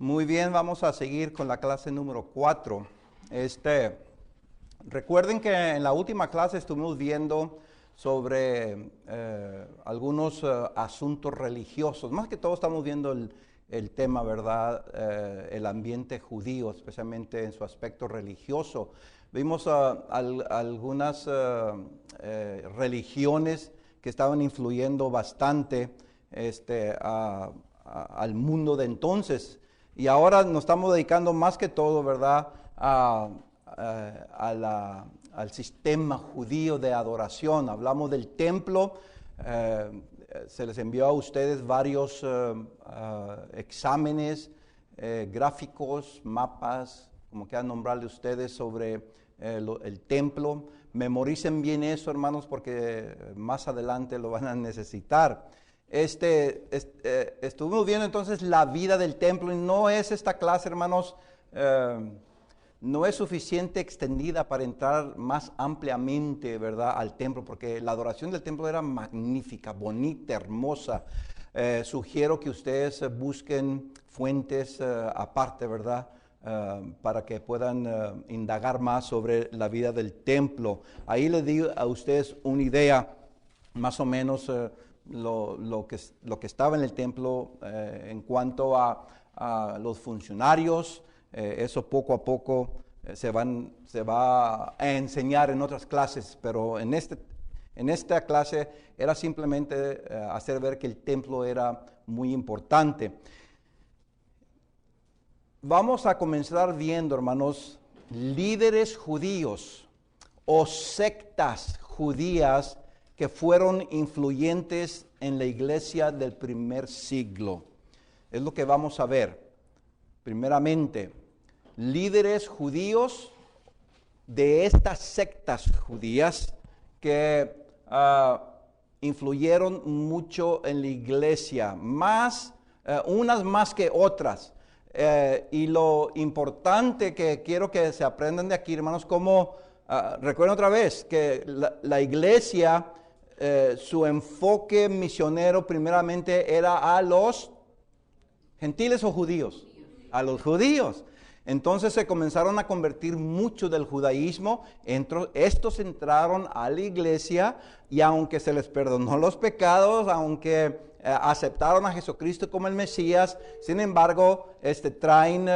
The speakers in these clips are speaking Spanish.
Muy bien, vamos a seguir con la clase número 4. Recuerden que en la última clase estuvimos viendo sobre algunos asuntos religiosos. Más que todo estamos viendo el tema, ¿verdad? El ambiente judío, especialmente en su aspecto religioso. Vimos algunas religiones que estaban influyendo bastante al mundo de entonces. Y ahora nos estamos dedicando más que todo, ¿verdad?, al sistema judío de adoración. Hablamos del templo. Se les envió a ustedes varios exámenes, gráficos, mapas, como quieran nombrarle ustedes, sobre el templo. Memoricen bien eso, hermanos, porque más adelante lo van a necesitar. Estuvimos viendo entonces la vida del templo, y no es esta clase, hermanos, no es suficiente extendida para entrar más ampliamente, ¿verdad?, al templo, porque la adoración del templo era magnífica, bonita, hermosa. Sugiero que ustedes busquen fuentes aparte, ¿verdad?, para que puedan indagar más sobre la vida del templo. Ahí les di a ustedes una idea, más o menos, lo que estaba en el templo en cuanto a los funcionarios. Eso poco a poco se va a enseñar en otras clases, pero en esta clase era simplemente hacer ver que el templo era muy importante. Vamos a comenzar viendo, hermanos, líderes judíos o sectas judías que fueron influyentes en la iglesia del primer siglo. Es lo que vamos a ver. Primeramente, líderes judíos de estas sectas judías que influyeron mucho en la iglesia, unas más que otras. Y lo importante que quiero que se aprendan de aquí, hermanos, como recuerden otra vez que la iglesia, su enfoque misionero primeramente era a los gentiles o judíos, a los judíos. Entonces se comenzaron a convertir mucho del judaísmo. Estos entraron a la iglesia, y aunque se les perdonó los pecados, aunque aceptaron a Jesucristo como el Mesías, sin embargo, traen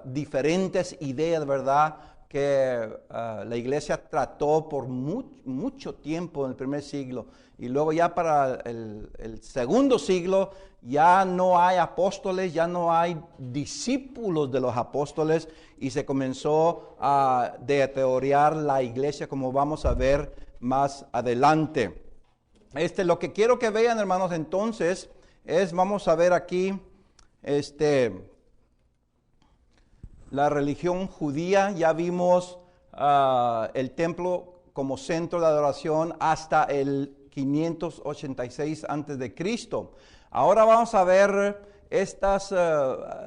diferentes ideas, ¿verdad?, que la iglesia trató por mucho tiempo en el primer siglo. Y luego ya para el segundo siglo ya no hay apóstoles, ya no hay discípulos de los apóstoles, y se comenzó a deteriorar la iglesia, como vamos a ver más adelante. Lo que quiero que vean, hermanos, entonces, vamos a ver aquí, la religión judía. Ya vimos el templo como centro de adoración hasta el 586 antes de Cristo. Ahora vamos a ver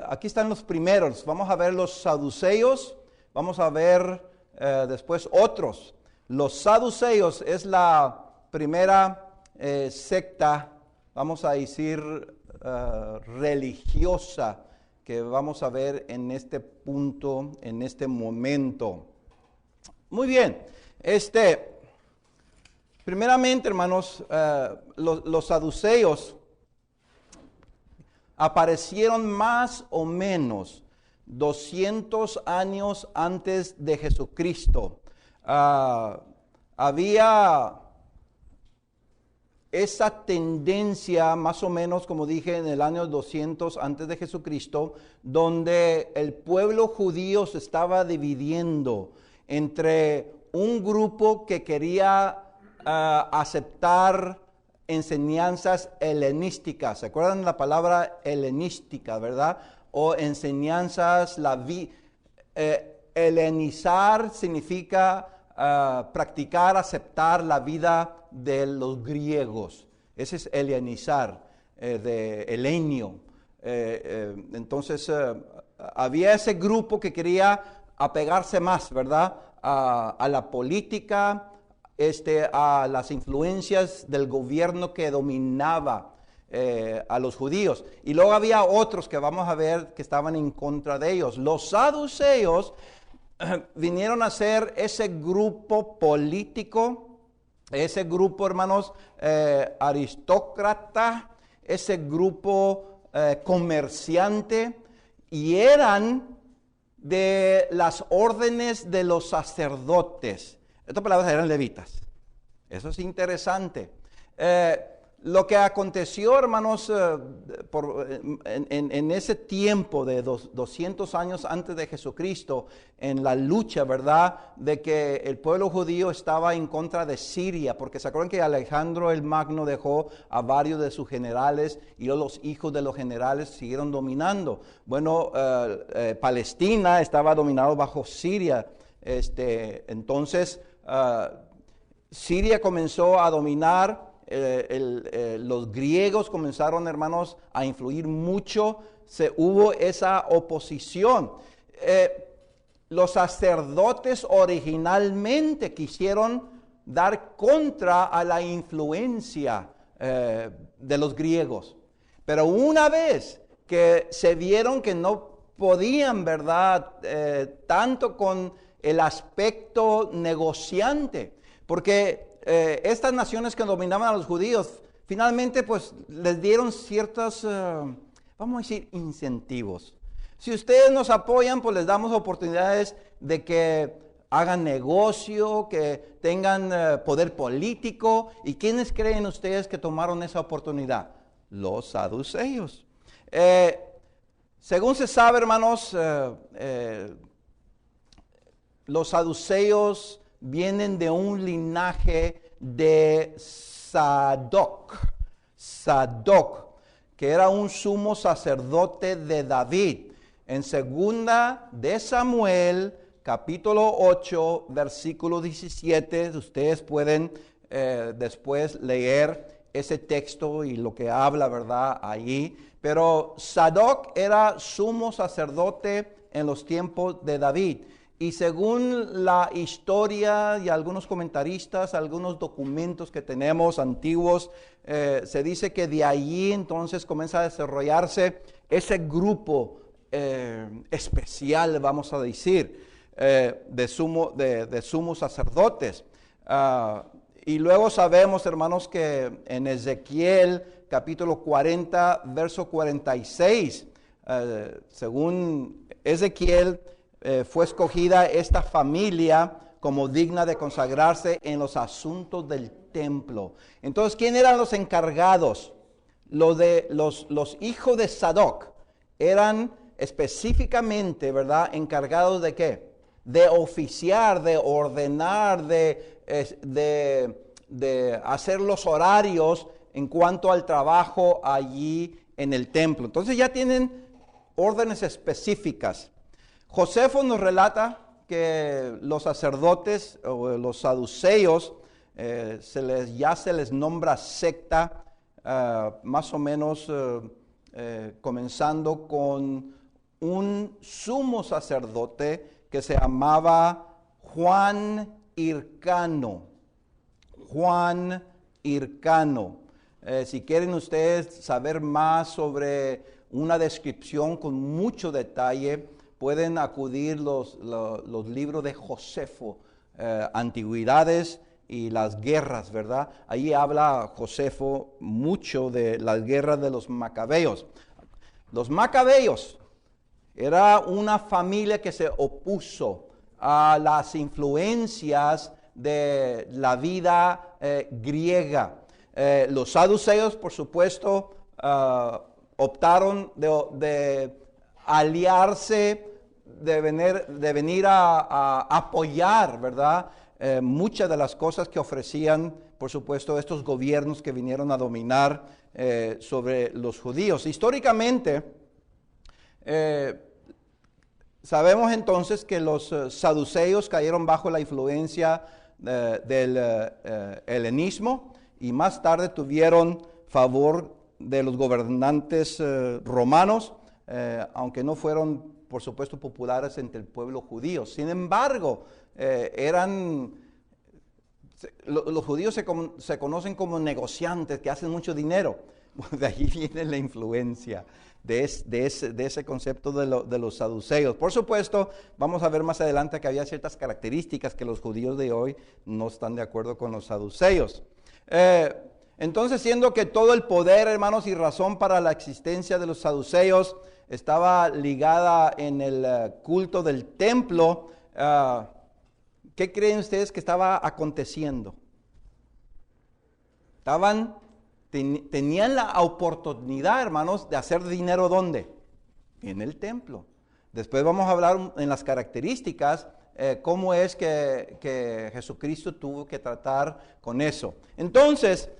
aquí están los primeros. Vamos a ver los saduceos, vamos a ver después otros. Los saduceos es la primera secta, vamos a decir, religiosa, que vamos a ver en este punto, en este momento. Muy bien, primeramente, hermanos, los saduceos aparecieron más o menos 200 años antes de Jesucristo. Había esa tendencia, más o menos, como dije, en el año 200 antes de Jesucristo, donde el pueblo judío se estaba dividiendo entre un grupo que quería aceptar enseñanzas helenísticas. ¿Se acuerdan la palabra helenística, verdad? O enseñanzas, helenizar significa practicar, aceptar la vida de los griegos. Ese es helenizar, de helenio. Entonces, había ese grupo que quería apegarse más, ¿verdad?, a la política, a las influencias del gobierno que dominaba. a los judíos. Y luego había otros que vamos a ver que estaban en contra de ellos. Los saduceos vinieron a ser ese grupo político, ese grupo, hermanos, aristócrata, ese grupo comerciante, y eran de las órdenes de los sacerdotes. Estas palabras eran levitas. Eso es interesante. Lo que aconteció, hermanos, en ese tiempo de 200 años antes de Jesucristo, en la lucha, ¿verdad?, de que el pueblo judío estaba en contra de Siria, porque se acuerdan que Alejandro el Magno dejó a varios de sus generales y los hijos de los generales siguieron dominando. Bueno, Palestina estaba dominado bajo Siria. Entonces, Siria comenzó a dominar. Los griegos comenzaron, hermanos, a influir mucho. Hubo esa oposición. Los sacerdotes originalmente quisieron dar contra a la influencia de los griegos. Pero una vez que se vieron que no podían, ¿verdad?, tanto con el aspecto negociante, porque estas naciones que dominaban a los judíos, finalmente pues les dieron ciertos, vamos a decir, incentivos. Si ustedes nos apoyan, pues les damos oportunidades de que hagan negocio, que tengan poder político. ¿Y quiénes creen ustedes que tomaron esa oportunidad? Los saduceos. Según se sabe, hermanos, los saduceos vienen de un linaje de Sadoc, que era un sumo sacerdote de David. En segunda de Samuel, capítulo 8, versículo 17, ustedes pueden después leer ese texto y lo que habla, ¿verdad?, allí. Pero Sadoc era sumo sacerdote en los tiempos de David. Y según la historia y algunos comentaristas, algunos documentos que tenemos antiguos, se dice que de allí entonces comienza a desarrollarse ese grupo especial, vamos a decir, de sumos sacerdotes. Y luego sabemos, hermanos, que en Ezequiel capítulo 40, verso 46, según Ezequiel, fue escogida esta familia como digna de consagrarse en los asuntos del templo. Entonces, ¿quién eran los encargados? Los hijos de Sadoc eran específicamente, ¿verdad?, encargados de ¿qué? De oficiar, de ordenar, de hacer los horarios en cuanto al trabajo allí en el templo. Entonces ya tienen órdenes específicas. Josefo nos relata que los sacerdotes o los saduceos ya se les nombra secta, más o menos comenzando con un sumo sacerdote que se llamaba Juan Hircano. Si quieren ustedes saber más sobre una descripción con mucho detalle, pueden acudir los libros de Josefo, Antigüedades y las guerras, ¿verdad? Ahí habla Josefo mucho de las guerras de los macabeos. Los macabeos era una familia que se opuso a las influencias de la vida griega. Los saduceos, por supuesto, optaron de aliarse, de venir a apoyar, ¿verdad?, muchas de las cosas que ofrecían, por supuesto, estos gobiernos que vinieron a dominar sobre los judíos. Históricamente, sabemos entonces que los saduceos cayeron bajo la influencia del helenismo y más tarde tuvieron favor de los gobernantes romanos, aunque no fueron, por supuesto, populares entre el pueblo judío. Sin embargo, los judíos se conocen como negociantes que hacen mucho dinero. De ahí viene la influencia de ese concepto de los saduceos. Por supuesto, vamos a ver más adelante que había ciertas características que los judíos de hoy no están de acuerdo con los saduceos. Entonces, siendo que todo el poder, hermanos, y razón para la existencia de los saduceos estaba ligada en el culto del templo, ¿qué creen ustedes que estaba aconteciendo? Tenían la oportunidad, hermanos, de hacer dinero, ¿dónde? En el templo. Después vamos a hablar en las características, cómo es que Jesucristo tuvo que tratar con eso. Entonces,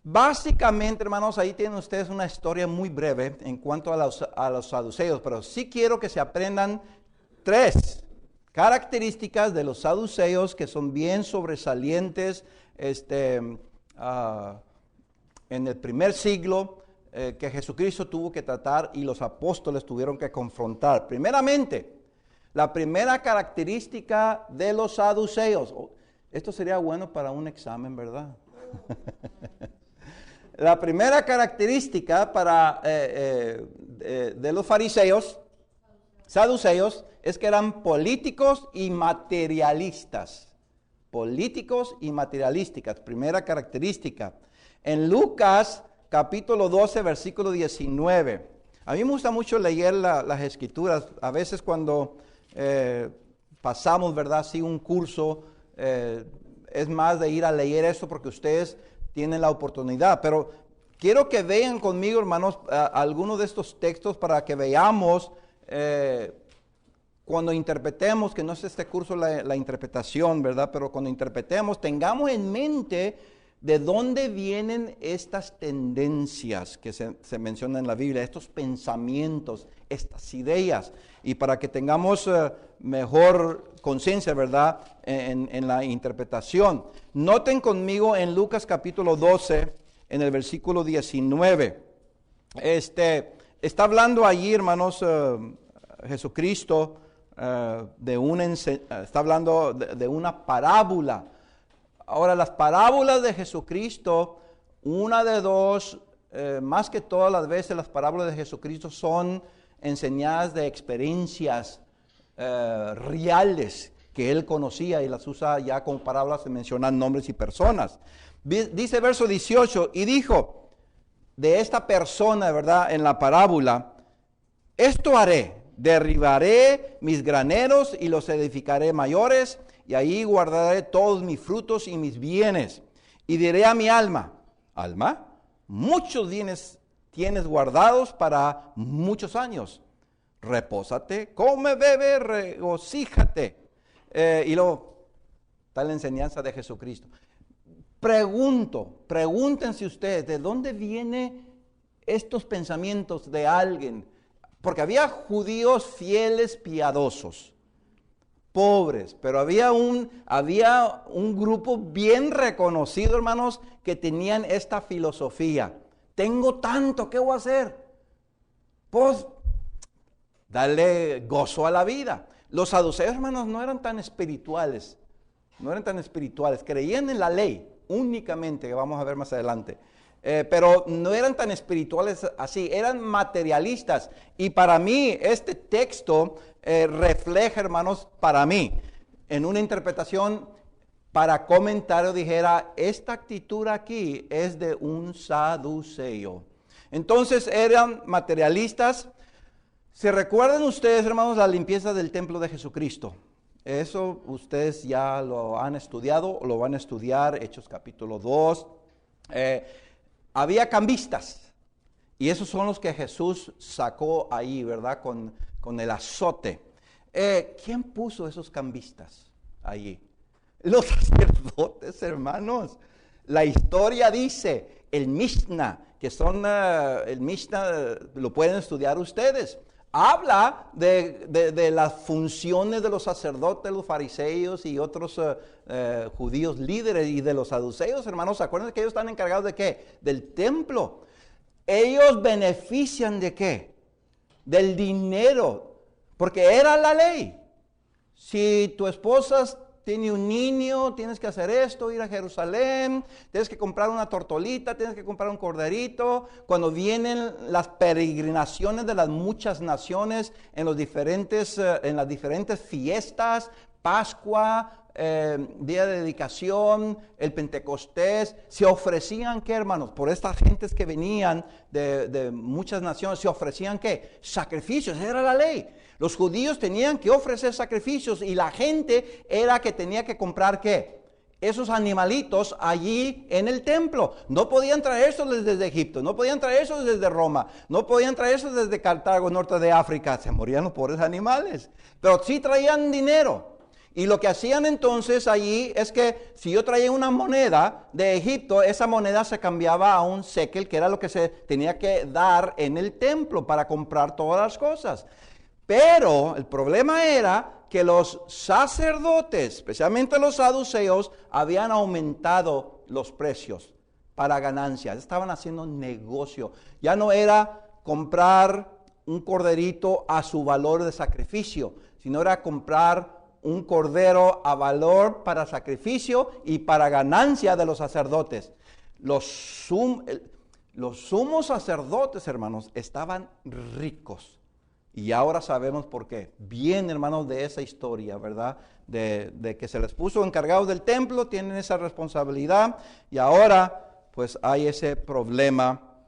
básicamente, hermanos, ahí tienen ustedes una historia muy breve en cuanto a los saduceos, pero sí quiero que se aprendan 3 características de los saduceos que son bien sobresalientes, en el primer siglo, que Jesucristo tuvo que tratar y los apóstoles tuvieron que confrontar. Primeramente, la primera característica de los saduceos. Esto sería bueno para un examen, ¿verdad? La primera característica de los saduceos, es que eran políticos y materialistas. Políticos y materialistas, primera característica. En Lucas capítulo 12, versículo 19. A mí me gusta mucho leer las escrituras. A veces cuando pasamos, ¿verdad? Sí, un curso, es más de ir a leer eso porque ustedes tienen la oportunidad. Pero quiero que vean conmigo, hermanos, algunos de estos textos para que veamos, cuando interpretemos, que no es este curso la interpretación, ¿verdad? Pero cuando interpretemos, tengamos en mente de dónde vienen estas tendencias que se mencionan en la Biblia, estos pensamientos, estas ideas, y para que tengamos mejor conciencia, ¿verdad?, en la interpretación. Noten conmigo en Lucas capítulo 12, en el versículo 19. Está hablando allí, hermanos, Jesucristo, está hablando de una parábola. Ahora, las parábolas de Jesucristo, una de dos, más que todas las veces las parábolas de Jesucristo son enseñadas de experiencias reales que él conocía y las usa ya como parábolas, se mencionan nombres y personas. Dice verso 18, y dijo de esta persona, ¿verdad?, en la parábola, esto haré, derribaré mis graneros y los edificaré mayores, y ahí guardaré todos mis frutos y mis bienes. Y diré a mi alma, alma, muchos bienes tienes guardados para muchos años. Repósate, come, bebe, regocíjate. Y luego está la enseñanza de Jesucristo. Pregúntense ustedes, ¿de dónde vienen estos pensamientos de alguien? Porque había judíos fieles, piadosos, pobres, pero había un grupo bien reconocido, hermanos, que tenían esta filosofía. Tengo tanto, ¿qué voy a hacer? Pues, darle gozo a la vida. Los saduceos, hermanos, no eran tan espirituales, creían en la ley únicamente, que vamos a ver más adelante. Pero no eran tan espirituales así, eran materialistas. Y para mí, este texto refleja, hermanos, para mí, en una interpretación, para comentario, dijera, esta actitud aquí es de un saduceo. Entonces, eran materialistas. ¿Se recuerdan ustedes, hermanos, la limpieza del templo de Jesucristo? Eso ustedes ya lo han estudiado, o lo van a estudiar, Hechos capítulo 2. Había cambistas, y esos son los que Jesús sacó ahí, ¿verdad? Con el azote. ¿Quién puso esos cambistas allí? Los sacerdotes, hermanos. La historia dice, el Mishnah, el Mishnah lo pueden estudiar ustedes. Habla de las funciones de los sacerdotes, los fariseos y otros judíos líderes y de los saduceos, hermanos. Acuérdense que ellos están encargados de ¿qué? Del templo. Ellos benefician de ¿qué? Del dinero, porque era la ley. Si tu esposa tiene un niño, tienes que hacer esto, ir a Jerusalén, tienes que comprar una tortolita, tienes que comprar un corderito. Cuando vienen las peregrinaciones de las muchas naciones en las diferentes fiestas, Pascua, día de dedicación, el Pentecostés, se ofrecían, ¿qué, hermanos? Por estas gentes que venían de muchas naciones, se ofrecían, ¿qué? Sacrificios, era la ley. Los judíos tenían que ofrecer sacrificios y la gente era que tenía que comprar, ¿qué? Esos animalitos allí en el templo. No podían traérselos desde Egipto, no podían traérselos desde Roma, no podían traérselos desde Cartago, norte de África. Se morían los pobres animales, pero sí traían dinero. Y lo que hacían entonces allí es que si yo traía una moneda de Egipto, esa moneda se cambiaba a un shekel, que era lo que se tenía que dar en el templo para comprar todas las cosas. Pero el problema era que los sacerdotes, especialmente los saduceos, habían aumentado los precios para ganancias. Estaban haciendo negocio. Ya no era comprar un corderito a su valor de sacrificio, sino era comprar un cordero a valor para sacrificio y para ganancia de los sacerdotes. Los sumos sacerdotes, hermanos, estaban ricos. Y ahora sabemos por qué. Bien, hermanos, de esa historia, ¿verdad? De que se les puso encargados del templo, tienen esa responsabilidad. Y ahora, pues hay ese problema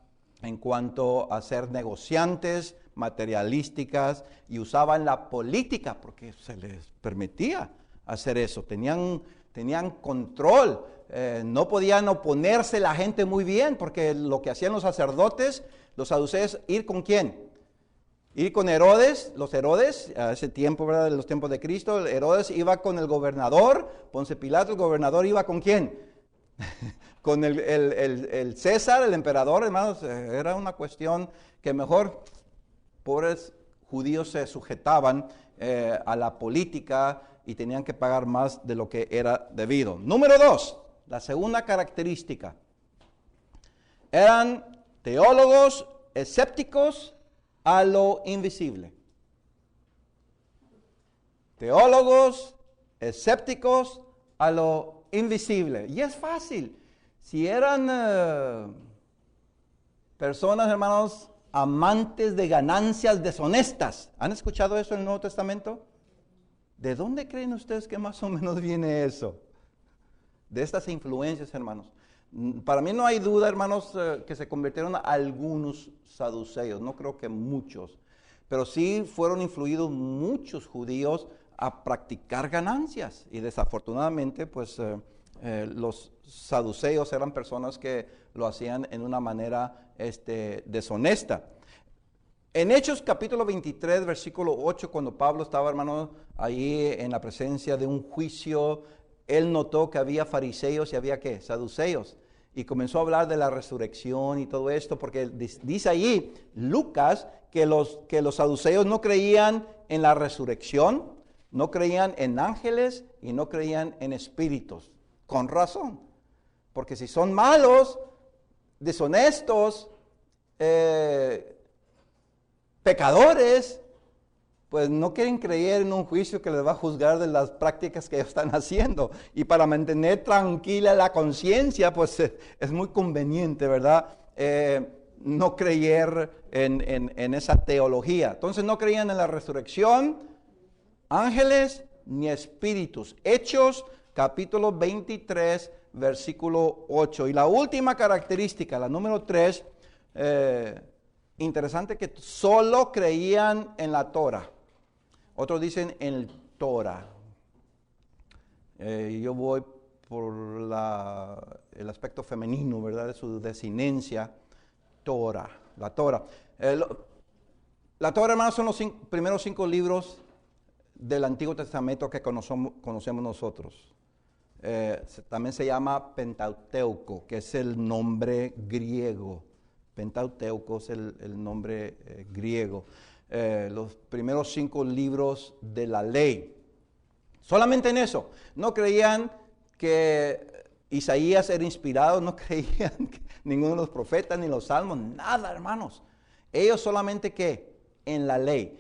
en cuanto a ser negociantes, materialísticas, y usaban la política porque se les permitía hacer eso. Tenían control, no podían oponerse la gente muy bien, porque lo que hacían los sacerdotes, los saduceos, ir con quién, ir con Herodes, los Herodes, a ese tiempo, ¿verdad? En los tiempos de Cristo, Herodes iba con el gobernador, Ponce Pilato, el gobernador iba con quién, con el César, el emperador, hermanos. Era una cuestión que mejor pobres judíos se sujetaban a la política y tenían que pagar más de lo que era debido. Número 2, la segunda característica. Eran teólogos escépticos a lo invisible. Teólogos escépticos a lo invisible. Y es fácil. Si eran personas, hermanos, amantes de ganancias deshonestas. ¿Han escuchado eso en el Nuevo Testamento? ¿De dónde creen ustedes que más o menos viene eso? De estas influencias, hermanos. Para mí no hay duda, hermanos, que se convirtieron a algunos saduceos. No creo que muchos. Pero sí fueron influidos muchos judíos a practicar ganancias. Y desafortunadamente, pues los saduceos eran personas que lo hacían en una manera deshonesta. En Hechos capítulo 23, versículo 8, cuando Pablo estaba, hermano, ahí en la presencia de un juicio, él notó que había fariseos y había, ¿qué? Saduceos. Y comenzó a hablar de la resurrección y todo esto, porque dice allí Lucas que los saduceos no creían en la resurrección, no creían en ángeles y no creían en espíritus. Con razón. Porque si son malos, deshonestos, pecadores, pues no quieren creer en un juicio que les va a juzgar de las prácticas que ellos están haciendo. Y para mantener tranquila la conciencia, pues es muy conveniente, ¿verdad? No creer en esa teología. Entonces no creían en la resurrección, ángeles ni espíritus. Hechos capítulo 23, versículo 8. Y la última característica, la número 3, interesante, que solo creían en la Torah. Otros dicen en el Torah. Yo voy por el aspecto femenino, ¿verdad? De su desinencia. Torah, la Torah. La Torah, hermanos, son los primeros 5 libros del Antiguo Testamento que conocemos nosotros. También se llama Pentateuco, que es el nombre griego. Pentateuco es el nombre griego. Los primeros 5 libros de la ley. Solamente en eso. No creían que Isaías era inspirado, no creían que ninguno de los profetas ni los salmos, nada, hermanos. Ellos solamente ¿qué? En la ley.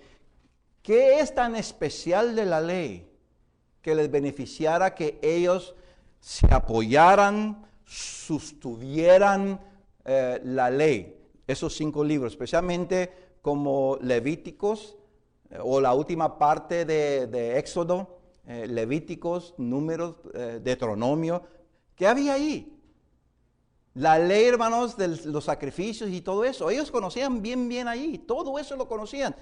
¿Qué es tan especial de la ley? que les beneficiara que ellos se apoyaran, sostuvieran la ley, esos 5 libros, especialmente como Levíticos, o la última parte de Éxodo, Levíticos, Números, Deuteronomio. ¿Qué había ahí? La ley, hermanos, de los sacrificios y todo eso. Ellos conocían bien ahí, todo eso lo conocían.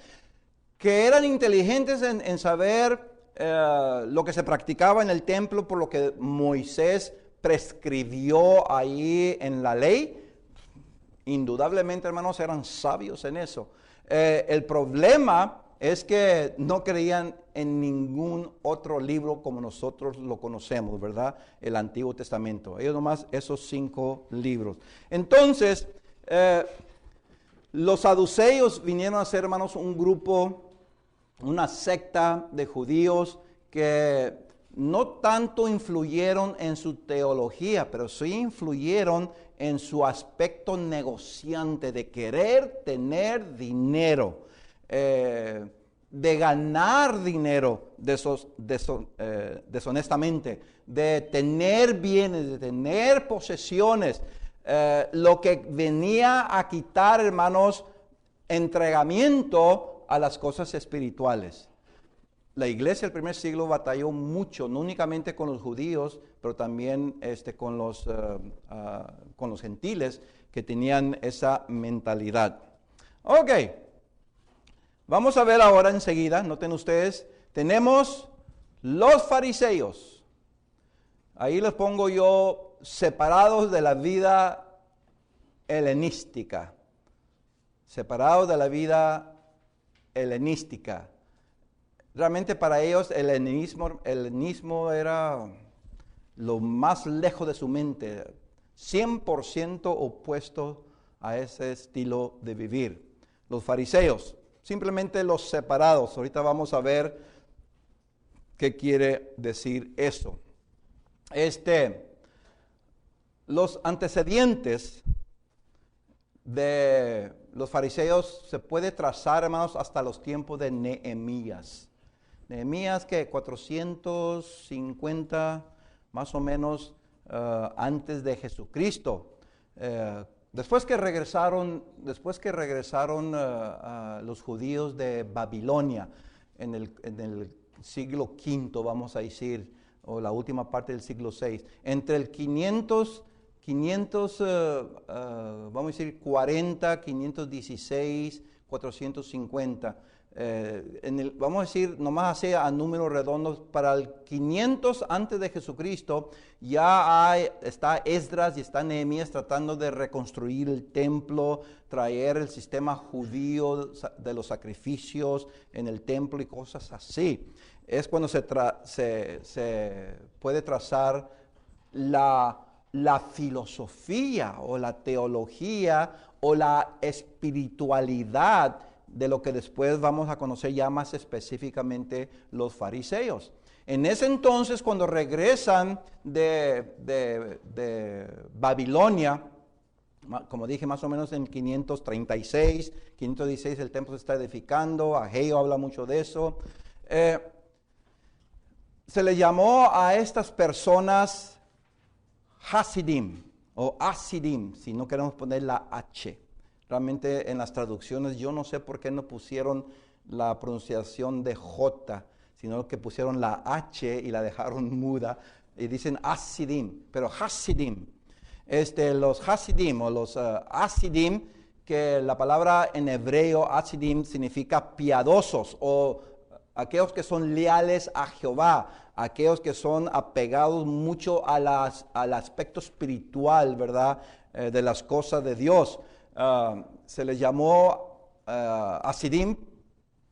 Que eran inteligentes en saber lo que se practicaba en el templo por lo que Moisés prescribió ahí en la ley. Indudablemente, hermanos, eran sabios en eso. El problema es que no creían en ningún otro libro como nosotros lo conocemos, ¿verdad? El Antiguo Testamento. Ellos nomás esos 5 libros. Entonces, los saduceos vinieron a ser, hermanos, un grupo, una secta de judíos que no tanto influyeron en su teología, pero sí influyeron en su aspecto negociante de querer tener dinero, de ganar dinero deshonestamente, de tener bienes, de tener posesiones, lo que venía a quitar, hermanos, entregamiento a las cosas espirituales. La iglesia del primer siglo batalló mucho, no únicamente con los judíos, pero también con los gentiles que tenían esa mentalidad. Ok, vamos a ver ahora enseguida, noten ustedes, tenemos los fariseos. Ahí los pongo yo separados de la vida helenística. Separados de la vida helenística. Realmente para ellos el helenismo era lo más lejos de su mente, 100% opuesto a ese estilo de vivir. Los fariseos, simplemente los separados. Ahorita vamos a ver qué quiere decir eso. Los antecedentes de los fariseos se puede trazar, hermanos, hasta los tiempos de Nehemías. Nehemías, que 450 más o menos antes de Jesucristo. Después que regresaron los judíos de Babilonia en el siglo V, vamos a decir, o la última parte del siglo VI, entre el 40, 516, 450. Vamos a decir, nomás así a números redondos, para el 500 antes de Jesucristo, ya está Esdras y está Nehemías tratando de reconstruir el templo, traer el sistema judío de los sacrificios en el templo y cosas así. Es cuando se puede trazar la filosofía o la teología o la espiritualidad de lo que después vamos a conocer ya más específicamente los fariseos. En ese entonces, cuando regresan de Babilonia, como dije, más o menos en 536, 516 el templo se está edificando, Ageo habla mucho de eso. Se le llamó a estas personas Hasidim o Asidim, si no queremos poner la H. Realmente en las traducciones yo no sé por qué no pusieron la pronunciación de J, sino que pusieron la H y la dejaron muda y dicen Asidim, pero Hasidim. Los Hasidim o los Asidim, que la palabra en hebreo Asidim significa piadosos o aquellos que son leales a Jehová, aquellos que son apegados mucho al aspecto espiritual, ¿verdad? De las cosas de Dios. Se les llamó Hasidim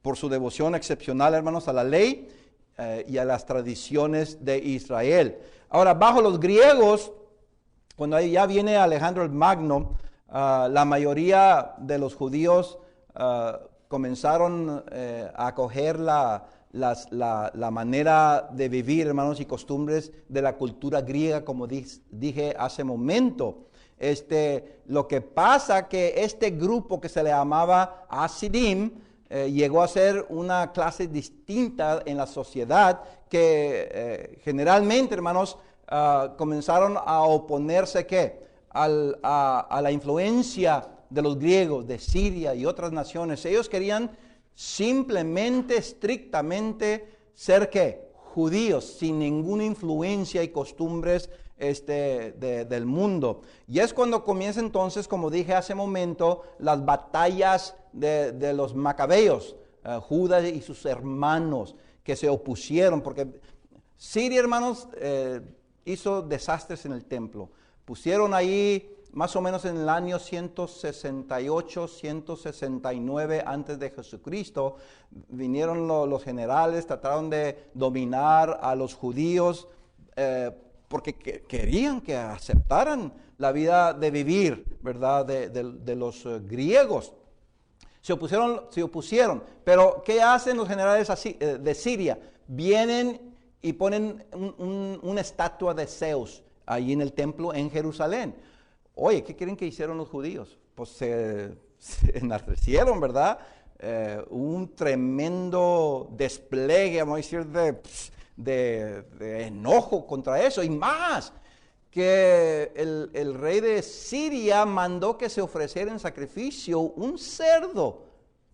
por su devoción excepcional, hermanos, a la ley y a las tradiciones de Israel. Ahora, bajo los griegos, cuando ya viene Alejandro el Magno, la mayoría de los judíos comenzaron a acoger la manera de vivir, hermanos, y costumbres de la cultura griega, como dije hace momento. Lo que pasa que este grupo que se le llamaba Hasidim, llegó a ser una clase distinta en la sociedad que generalmente, hermanos, comenzaron a oponerse a la influencia de los griegos, de Siria y otras naciones. Ellos querían simplemente, estrictamente ser judíos, sin ninguna influencia y costumbres del mundo. Y es cuando comienza entonces, como dije hace un momento, las batallas de los macabeos, Judas y sus hermanos que se opusieron, porque Siria, hermanos, hizo desastres en el templo. Pusieron ahí más o menos en el año 168, 169 antes de Jesucristo, vinieron los generales, trataron de dominar a los judíos, porque querían que aceptaran la vida de vivir, ¿verdad?, de los griegos. Se opusieron, pero ¿qué hacen los generales de Siria? Vienen y ponen una estatua de Zeus allí en el templo en Jerusalén. Oye, ¿qué creen que hicieron los judíos? Pues se enardecieron, ¿verdad? Un tremendo despliegue, vamos a decir, de enojo contra eso. Y más, que el rey de Siria mandó que se ofreciera en sacrificio un cerdo.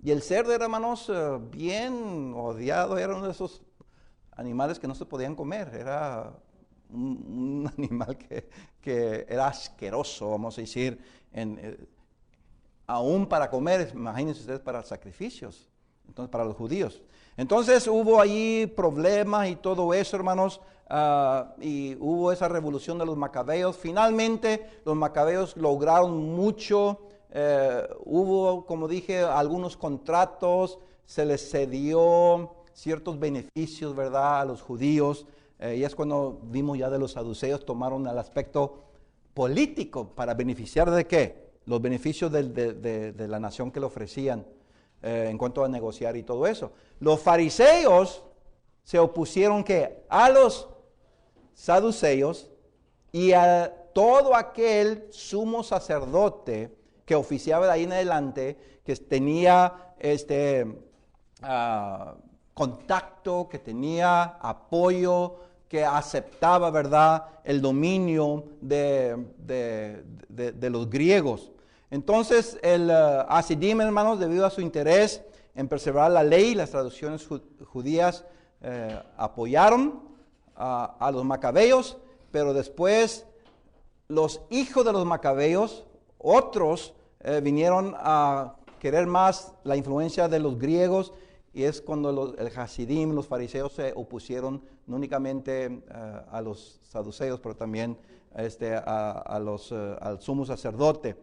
Y el cerdo era, hermanos, bien odiado, era uno de esos animales que no se podían comer. Era un animal que era asqueroso, vamos a decir, aún para comer, imagínense ustedes, para sacrificios, entonces para los judíos. Entonces hubo allí problemas y todo eso, hermanos, y hubo esa revolución de los macabeos. Finalmente los macabeos lograron mucho, hubo, como dije, algunos contratos, se les cedió ciertos beneficios, ¿verdad?, a los judíos. Y es cuando vimos ya de los saduceos tomaron el aspecto político para beneficiar de ¿qué? Los beneficios de la nación que le ofrecían en cuanto a negociar y todo eso. Los fariseos se opusieron a los saduceos y a todo aquel sumo sacerdote que oficiaba de ahí en adelante, que tenía contacto, que tenía apoyo, que aceptaba, ¿verdad?, el dominio de los griegos. Entonces, el Hasidim, hermanos, debido a su interés en preservar la ley, las traducciones judías apoyaron a los macabeos, pero después los hijos de los macabeos, otros, vinieron a querer más la influencia de los griegos. Y es cuando el Hasidim, los fariseos, se opusieron no únicamente a los saduceos, pero también al sumo sacerdote.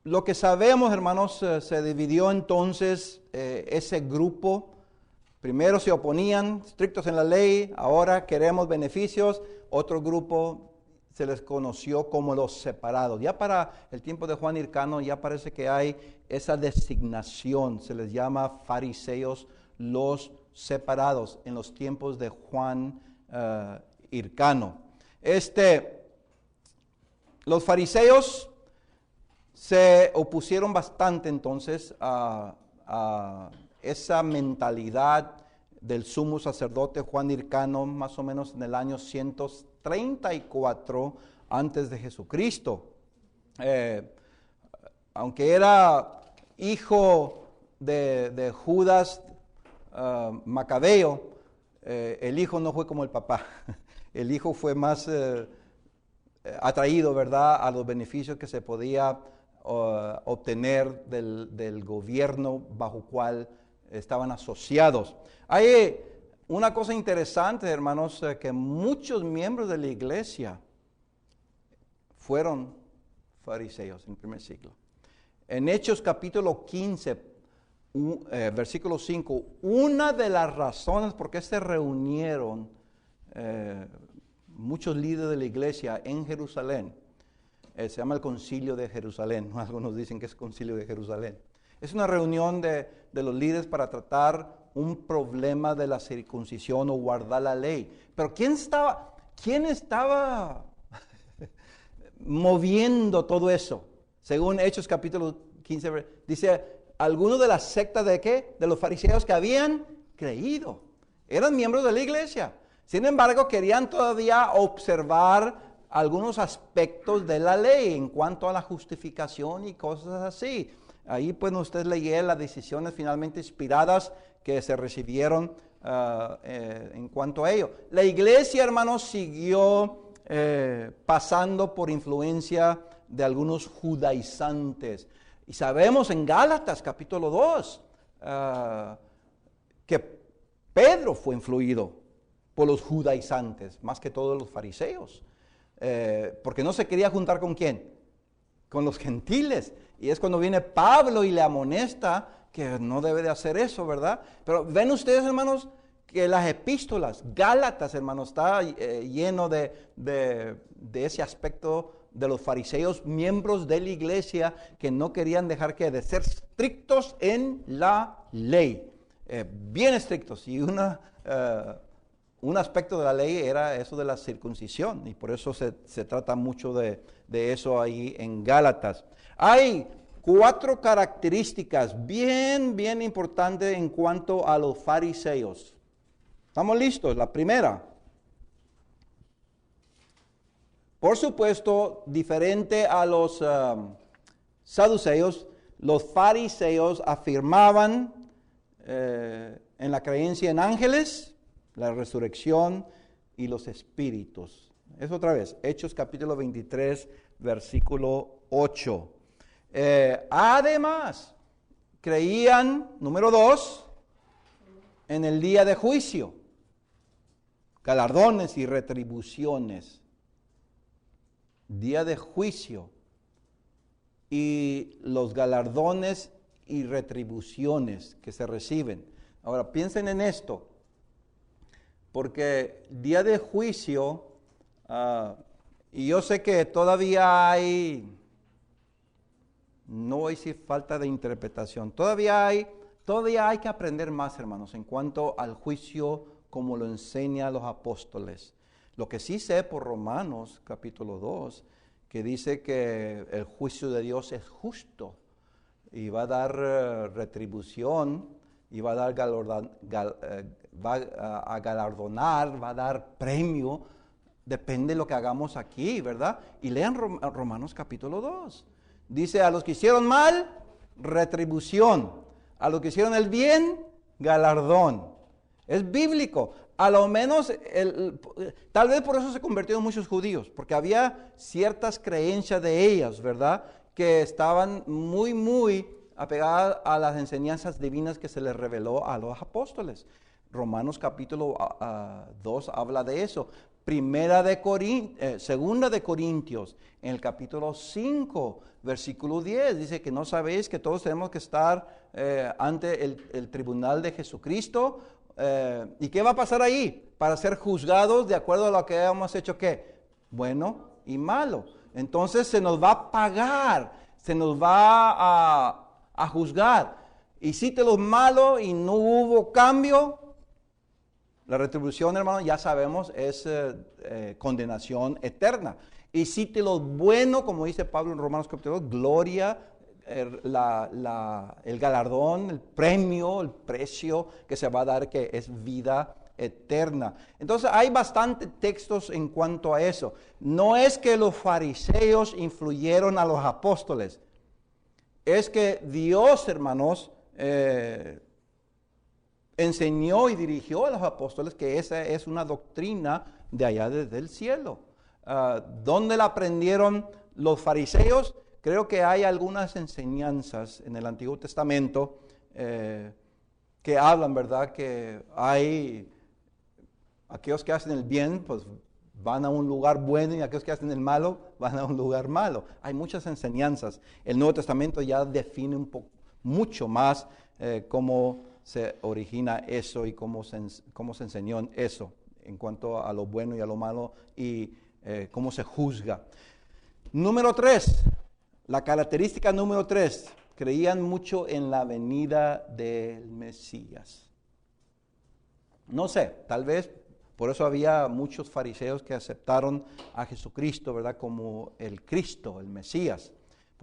Lo que sabemos, hermanos, se dividió entonces ese grupo. Primero se oponían, estrictos en la ley, ahora queremos beneficios. Otro grupo se les conoció como los separados. Ya para el tiempo de Juan Hircano ya parece que hay esa designación, se les llama fariseos los separados en los tiempos de Juan Hircano. Los fariseos se opusieron bastante entonces a esa mentalidad del sumo sacerdote Juan Hircano, más o menos en el año 134 antes de Jesucristo. Aunque era hijo de Judas Macabeo, el hijo no fue como el papá. El hijo fue más atraído, ¿verdad?, a los beneficios que se podía obtener del gobierno bajo cual estaban asociados. Hay una cosa interesante, hermanos, que muchos miembros de la iglesia fueron fariseos en el primer siglo. En Hechos capítulo 15, versículo 5, una de las razones por qué se reunieron muchos líderes de la iglesia en Jerusalén, se llama el Concilio de Jerusalén. Algunos dicen que es Concilio de Jerusalén. Es una reunión de los líderes para tratar un problema de la circuncisión o guardar la ley. Pero ¿quién estaba moviendo todo eso? Según Hechos capítulo 15, dice, algunos de la secta de qué? De los fariseos que habían creído. Eran miembros de la iglesia. Sin embargo, querían todavía observar algunos aspectos de la ley en cuanto a la justificación y cosas así. Ahí pueden ustedes leer las decisiones finalmente inspiradas que se recibieron en cuanto a ello. La iglesia, hermanos, siguió pasando por influencia de algunos judaizantes. Y sabemos en Gálatas capítulo 2 que Pedro fue influido por los judaizantes, más que todos los fariseos, porque no se quería juntar ¿con quién? Con los gentiles. Y es cuando viene Pablo y le amonesta que no debe de hacer eso, ¿verdad? Pero ven ustedes, hermanos, que las epístolas, Gálatas, hermanos, está lleno de ese aspecto de los fariseos, miembros de la iglesia, que no querían dejar de ser estrictos en la ley. Bien estrictos. Y un aspecto de la ley era eso de la circuncisión. Y por eso se trata mucho de eso ahí en Gálatas. Hay 4 características bien importantes en cuanto a los fariseos. ¿Estamos listos? La primera. Por supuesto, diferente a los saduceos, los fariseos afirmaban en la creencia en ángeles, la resurrección y los espíritus. Es otra vez, Hechos capítulo 23, versículo 8. Además, creían, número 2, en el día de juicio, galardones y retribuciones. Día de juicio y los galardones y retribuciones que se reciben. Ahora piensen en esto, porque día de juicio, y yo sé que todavía hay, no voy a decir falta de interpretación, todavía hay que aprender más, hermanos, en cuanto al juicio como lo enseñan los apóstoles. Lo que sí sé por Romanos capítulo 2, que dice que el juicio de Dios es justo y va a dar retribución y va a dar va a galardonar, va a dar premio, depende de lo que hagamos aquí, ¿verdad? Y lean Romanos capítulo 2. Dice, a los que hicieron mal, retribución. A los que hicieron el bien, galardón. Es bíblico. A lo menos, tal vez por eso se convirtieron muchos judíos, porque había ciertas creencias de ellas, ¿verdad? Que estaban muy apegadas a las enseñanzas divinas que se les reveló a los apóstoles. Romanos capítulo 2 habla de eso. Segunda de Corintios, en el capítulo 5, versículo 10, dice que no sabéis que todos tenemos que estar ante el tribunal de Jesucristo. ¿Y qué va a pasar ahí? Para ser juzgados de acuerdo a lo que hemos hecho, ¿qué? Bueno y malo. Entonces se nos va a pagar, se nos va a juzgar. Hiciste lo malo y no hubo cambio. La retribución, hermano, ya sabemos, es condenación eterna. Hiciste lo bueno, como dice Pablo en Romanos capítulo 2, gloria, el galardón, el premio, el precio que se va a dar, que es vida eterna. Entonces hay bastantes textos en cuanto a eso. No es que los fariseos influyeron a los apóstoles, es que Dios, hermanos, enseñó y dirigió a los apóstoles que esa es una doctrina de allá desde el cielo. ¿Dónde la aprendieron los fariseos? Creo que hay algunas enseñanzas en el Antiguo Testamento que hablan, ¿verdad? Que hay aquellos que hacen el bien, pues van a un lugar bueno, y aquellos que hacen el malo van a un lugar malo. Hay muchas enseñanzas. El Nuevo Testamento ya define mucho más cómo se origina eso y cómo se enseñó en eso en cuanto a lo bueno y a lo malo y cómo se juzga. Número 3. La característica número 3, creían mucho en la venida del Mesías. No sé, tal vez por eso había muchos fariseos que aceptaron a Jesucristo, ¿verdad? Como el Cristo, el Mesías.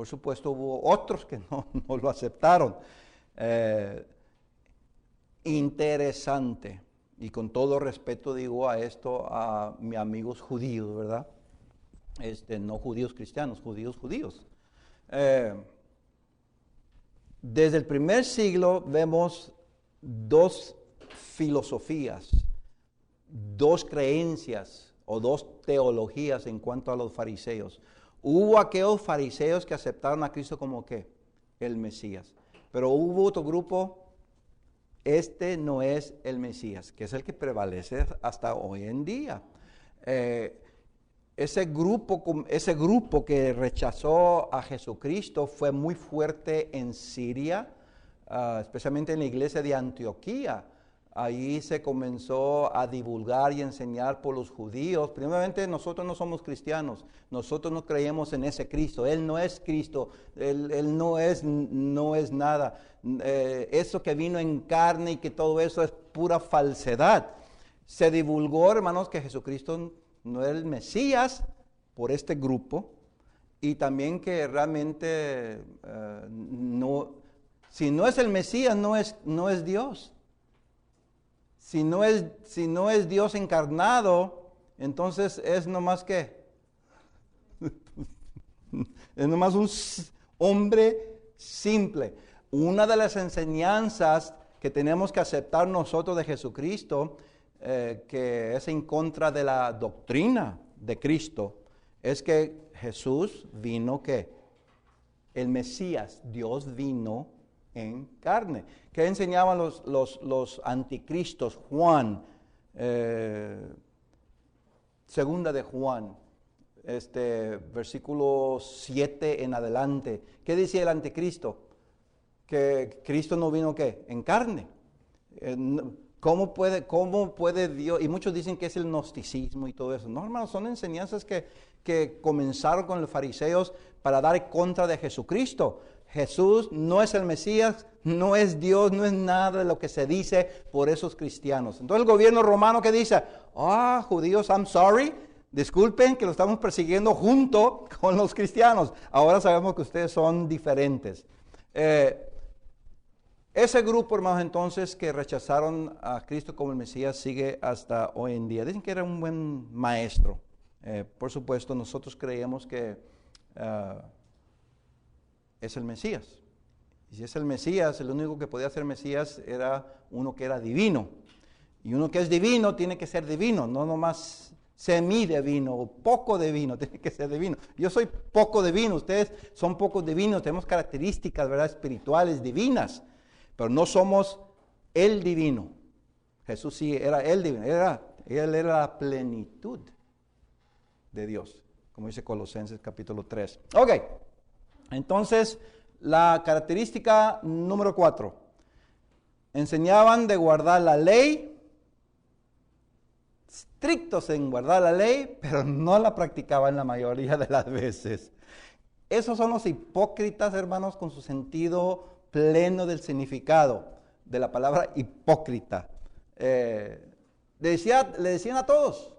por supuesto hubo otros que no lo aceptaron. Interesante, y con todo respeto digo a esto a mis amigos judíos, ¿verdad? No judíos cristianos, judíos. Desde el primer siglo vemos dos filosofías, dos creencias o dos teologías en cuanto a los fariseos. Hubo aquellos fariseos que aceptaron a Cristo como ¿qué? El Mesías. Pero hubo otro grupo, este no es el Mesías, que es el que prevalece hasta hoy en día. Ese grupo que rechazó a Jesucristo fue muy fuerte en Siria, especialmente en la iglesia de Antioquía. Ahí se comenzó a divulgar y enseñar por los judíos. Primeramente, nosotros no somos cristianos, nosotros no creemos en ese Cristo. Él no es Cristo, Él no es nada. Eso que vino en carne y que todo eso es pura falsedad. Se divulgó, hermanos, que Jesucristo no es el Mesías por este grupo, y también que realmente si no es el Mesías, no es Dios. Si no es Dios encarnado, entonces es nomás ¿qué? Es nomás un hombre simple. Una de las enseñanzas que tenemos que aceptar nosotros de Jesucristo, que es en contra de la doctrina de Cristo, es que Jesús vino ¿qué? El Mesías, Dios vino en carne. ¿Qué enseñaban los anticristos? Juan, segunda de Juan, versículo 7 en adelante. ¿Qué decía el anticristo? Que Cristo no vino ¿qué? En carne. ¿Cómo puede Dios? Y muchos dicen que es el gnosticismo y todo eso. No, hermanos, son enseñanzas que comenzaron con los fariseos para dar contra de Jesucristo. Jesús no es el Mesías, no es Dios, no es nada de lo que se dice por esos cristianos. Entonces el gobierno romano que dice, judíos, I'm sorry, disculpen que lo estamos persiguiendo junto con los cristianos. Ahora sabemos que ustedes son diferentes. Ese grupo, hermanos, entonces, que rechazaron a Cristo como el Mesías, sigue hasta hoy en día. Dicen que era un buen maestro. Por supuesto, nosotros creemos que es el Mesías. Y si es el Mesías, el único que podía ser Mesías era uno que era divino. Y uno que es divino tiene que ser divino, no nomás semidivino o poco divino, tiene que ser divino. Yo soy poco divino, ustedes son poco divinos, tenemos características, ¿verdad?, espirituales, divinas, pero no somos el divino. Jesús sí era el divino, él era la plenitud de Dios, como dice Colosenses capítulo 3. Ok. Entonces, la característica número 4. Enseñaban de guardar la ley, estrictos en guardar la ley, pero no la practicaban la mayoría de las veces. Esos son los hipócritas, hermanos, con su sentido pleno del significado de la palabra hipócrita. Le decían a todos,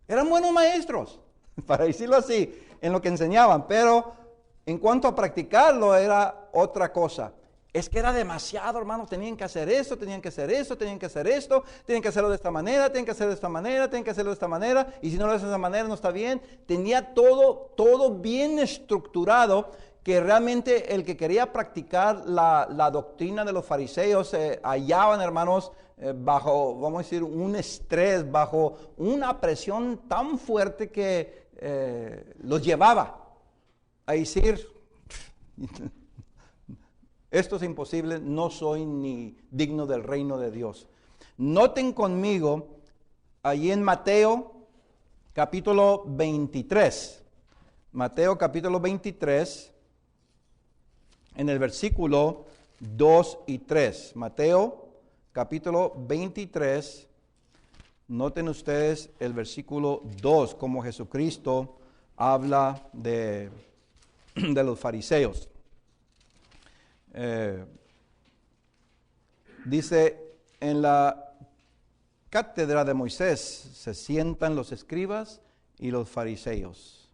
eran buenos maestros, para decirlo así, en lo que enseñaban, pero en cuanto a practicarlo era otra cosa. Es que era demasiado, hermanos, tenían que hacer esto, tenían que hacer esto, tenían que hacer esto, tenían que hacerlo de esta manera, tenían que hacerlo de esta manera, tenían que hacerlo de esta manera, y si no lo haces de esa manera no está bien. Tenía todo bien estructurado, que realmente el que quería practicar la doctrina de los fariseos hallaban, hermanos, bajo, vamos a decir, un estrés, bajo una presión tan fuerte que los llevaba a decir, esto es imposible, no soy ni digno del reino de Dios. Noten conmigo, allí en Mateo capítulo 23, Mateo capítulo 23, en el versículo 2 y 3. Mateo capítulo 23, noten ustedes el versículo 2, como Jesucristo habla de los fariseos. Dice, en la cátedra de Moisés se sientan los escribas y los fariseos.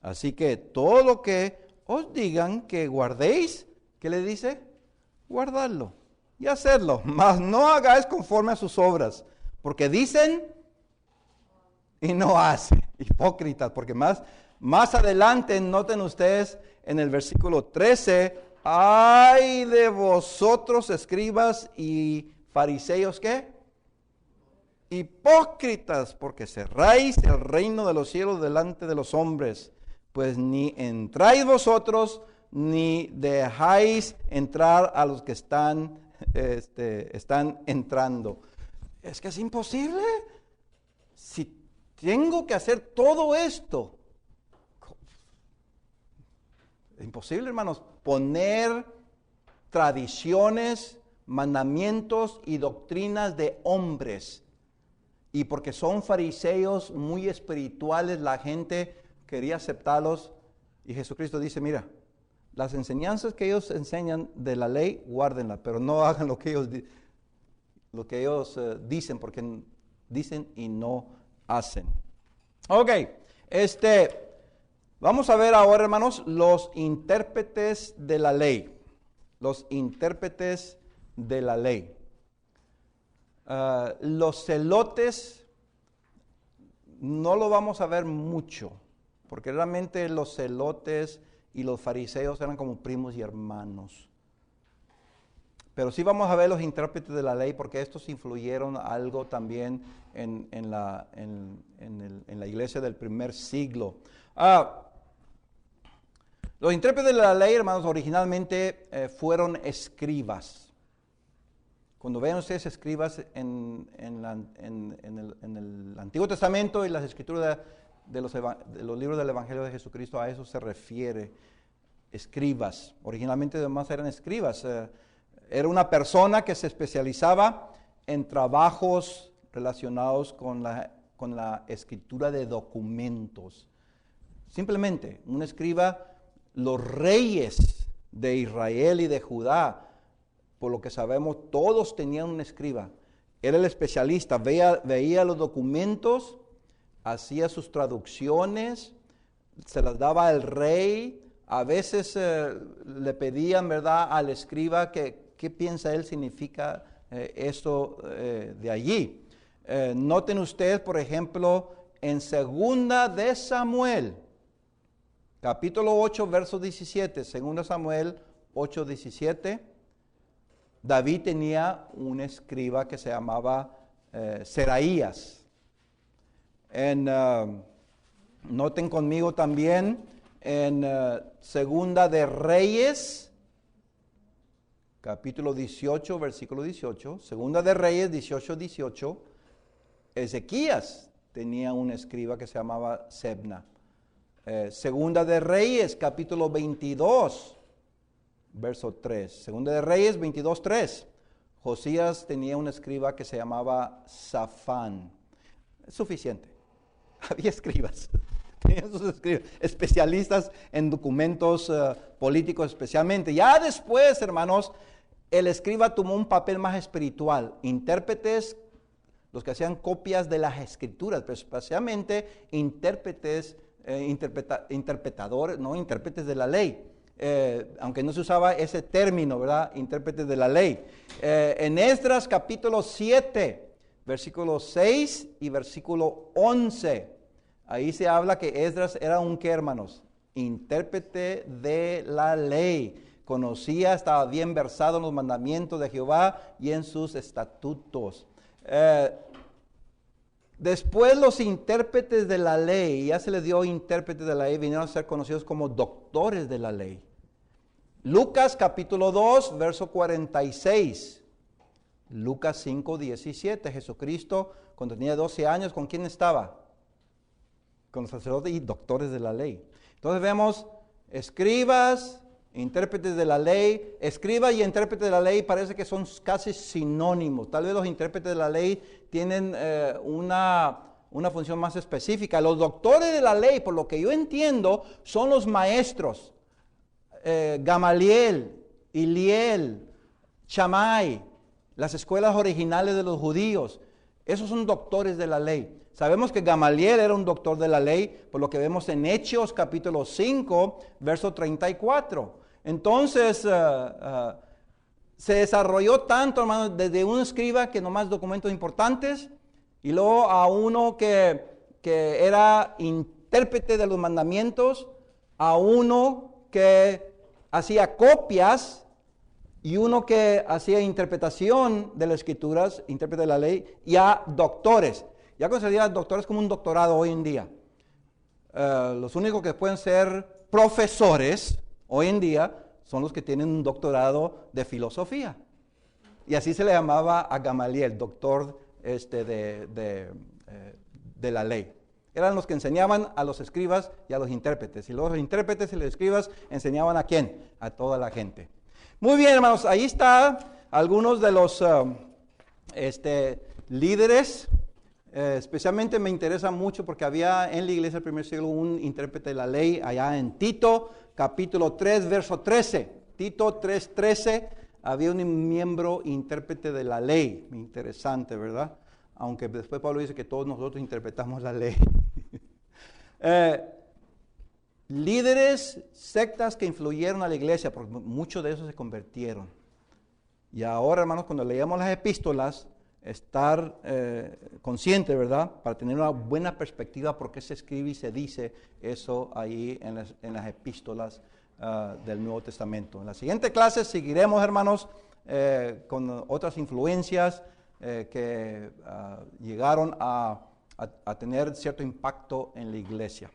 Así que todo lo que os digan que guardéis, ¿qué le dice? Guardadlo y hacerlo, mas no hagáis conforme a sus obras, porque dicen y no hacen. Hipócritas, porque más adelante, noten ustedes en el versículo 13, ay de vosotros, escribas y fariseos, ¿qué? Hipócritas, porque cerráis el reino de los cielos delante de los hombres, pues ni entráis vosotros, ni dejáis entrar a los que están entrando. Es que es imposible. Si tengo que hacer todo esto, es imposible, hermanos, poner tradiciones, mandamientos y doctrinas de hombres. Y porque son fariseos muy espirituales, la gente quería aceptarlos. Y Jesucristo dice, mira, las enseñanzas que ellos enseñan de la ley, guárdenlas, pero no hagan lo que ellos dicen, porque dicen y no hacen. Ok, vamos a ver ahora, hermanos, los intérpretes de la ley. Los intérpretes de la ley. Los celotes no lo vamos a ver mucho, porque realmente los celotes y los fariseos eran como primos y hermanos. Pero sí vamos a ver los intérpretes de la ley, porque estos influyeron algo también en la iglesia del primer siglo. Los intérpretes de la ley, hermanos, originalmente fueron escribas. Cuando vean ustedes escribas en el Antiguo Testamento y las escrituras de los libros del Evangelio de Jesucristo, a eso se refiere, escribas. Originalmente además eran escribas. Era una persona que se especializaba en trabajos relacionados con la escritura de documentos. Simplemente, un escriba, los reyes de Israel y de Judá, por lo que sabemos, todos tenían un escriba. Era el especialista, veía los documentos, hacía sus traducciones, se las daba al rey. A veces le pedían, ¿verdad?, al escriba qué piensa él significa esto de allí. Noten ustedes, por ejemplo, en 2 de Samuel, capítulo 8, verso 17, 2 Samuel 8, 17, David tenía un escriba que se llamaba Seraías. Noten conmigo también en 2 de Reyes, capítulo 18, versículo 18, 2 de Reyes 18, 18, Ezequías tenía un escriba que se llamaba Sebna. 2 de Reyes, capítulo 22, verso 3. 2 de Reyes 22, 3. Josías tenía un escriba que se llamaba Safán. Es suficiente. Había escribas. Tenían sus escribas, especialistas en documentos políticos especialmente. Ya después, hermanos, el escriba tomó un papel más espiritual. Intérpretes, los que hacían copias de las escrituras, pero especialmente intérpretes, interpretadores, no intérpretes de la ley. Aunque no se usaba ese término, ¿verdad? Intérpretes de la ley. En Esdras capítulo 7, versículo 6 y versículo 11, ahí se habla que Esdras era un, ¿qué, hermanos? Intérprete de la ley. Conocía, estaba bien versado en los mandamientos de Jehová y en sus estatutos. Después los intérpretes de la ley, ya se les dio intérpretes de la ley, vinieron a ser conocidos como doctores de la ley. Lucas capítulo 2, verso 46. Lucas 5, 17. Jesucristo, cuando tenía 12 años, ¿con quién estaba? Con los sacerdotes y doctores de la ley. Entonces vemos escribas, intérpretes de la ley. Escriba y intérprete de la ley parece que son casi sinónimos. Tal vez los intérpretes de la ley tienen una función más específica. Los doctores de la ley, por lo que yo entiendo, son los maestros. Gamaliel, Iliel, Shammai, las escuelas originales de los judíos. Esos son doctores de la ley. sabemos que Gamaliel era un doctor de la ley, por lo que vemos en Hechos capítulo 5, verso 34. Entonces, se desarrolló tanto, hermano, desde un escriba que nomás documentos importantes, y luego a uno que era intérprete de los mandamientos, a uno que hacía copias, y uno que hacía interpretación de las escrituras, intérprete de la ley, y a doctores. Ya consideraría doctores como un doctorado hoy en día. Los únicos que pueden ser profesores hoy en día son los que tienen un doctorado de filosofía. Y así se le llamaba a Gamaliel, doctor de la ley. Eran los que enseñaban a los escribas y a los intérpretes. Y los intérpretes y los escribas enseñaban ¿a quién? A toda la gente. Muy bien, hermanos, ahí está algunos de los líderes. Especialmente me interesa mucho porque había en la iglesia del primer siglo un intérprete de la ley allá en Tito, capítulo 3, verso 13. Tito 3:13, había un miembro intérprete de la ley. Interesante, ¿verdad? Aunque después Pablo dice que todos nosotros interpretamos la ley. Líderes, sectas que influyeron a la iglesia, porque muchos de esos se convirtieron. Y ahora, hermanos, cuando leemos las epístolas, estar consciente, ¿verdad? Para tener una buena perspectiva por qué se escribe y se dice eso ahí en las epístolas del Nuevo Testamento. En la siguiente clase seguiremos, hermanos, con otras influencias que llegaron a tener cierto impacto en la iglesia.